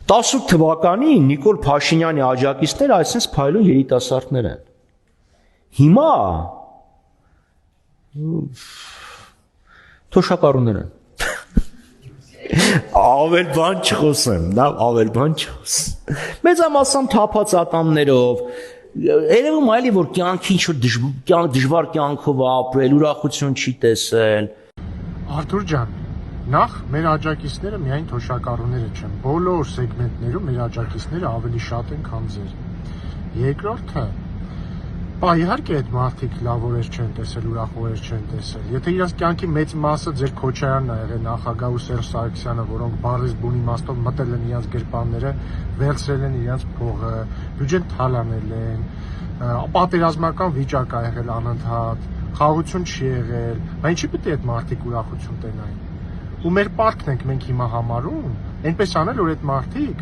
18 թվականին Նիկոլ Փաշինյանի աջակիցները այսպես փայլուն երիտասարդներ են։ Հիմա թոշակառուներ են։ Ավել բան չխոսեմ, դա ավել բան չխոսեմ։ Մեծամասամբ թափած ատամներով, երևում այլի որ կյանքի ինչ-որ դժվար կյանքով ապրել, ուրախություն չի տեսել։ Արթուր ջան, նախ մեր աջակիցները միայն թոշակառուները չեն, բոլոր սեգմենտներում մեր աջակիցները ավելի շատ են, քան ձեր։ Երկրորդը, իհարկե այդ մարդիկ լավորեր չեն տեսել, ուրախորեր չեն տեսել։ Եթե իրենց կյանքի մեծ մասը ձեր Քոչարյանն ա եղել, նախագահ ու Սերժ Սարգսյանը, որոնք բառից բուն իմաստով մտել են իրենց գրպանները, վերցրել են իրենց փողը, բյուջեն թալանել են, պատերազմական վիճակ ա եղել անընդհատ, խաղաղություն չի եղել, բայց ինչի՞ պետք է այդ մարդիկ ուրախություն տենային։ Ու մեր պարտքն ենք մենք հիմա համարում, այնպես անել, որ այդ մարդիկ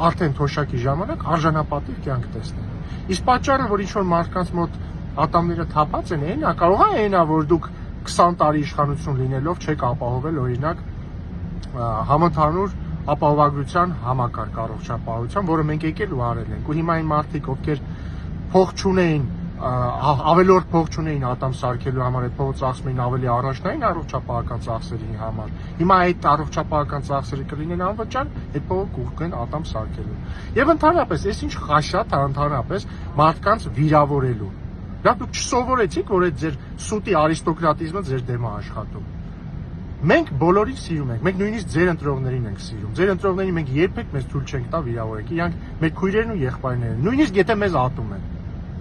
արդեն թոշակի ժամանակ արժանապատիվ կյանք տեսնեն։ Իսկ պատճառը, որ ինչ-որ մարդկանց մոտ ատամները թափած են, այնա կարող է այնա, որ դուք 20 տարի իշխանություն լինելով չեք ապահովել օրինակ համընդհանուր ապահովագրության համակարգ առողջապահության, որը մենք եկել ու արել ենք։ Ու հիմա այն մարդիկ, ովքեր փող չունեին, ավելորդ փող չունեին ատամ սարքելու համար, այդ փողը ծախսում էին ավելի առաջնային առողջապահական ծախսերի համար։ Հիմա այդ առողջապահական ծախսերը կլինեն անվճար, այդ փողը կուղարկեն ատամ սարքելու։ Եվ ընդհանրապես, այս ինչ խաշատ է ընդհանրապես մարդկանց վիրավորելու։ Դա դուք չսովորեցիք, որ այդ ձեր սուտի արիստոկրատիզմը ձեր դեմ է աշխատում։ Մենք բոլորին սիրում ենք, մենք նույնիսկ ձեր ընտրողներին ենք սիրում։ Ձեր ընտրողներին մենք երբեք մեզ թույլ չենք տա վիրավորենք, իրանք մեր քույրերն ու եղբայրներն, նույնիսկ եթե մեզ ատում են։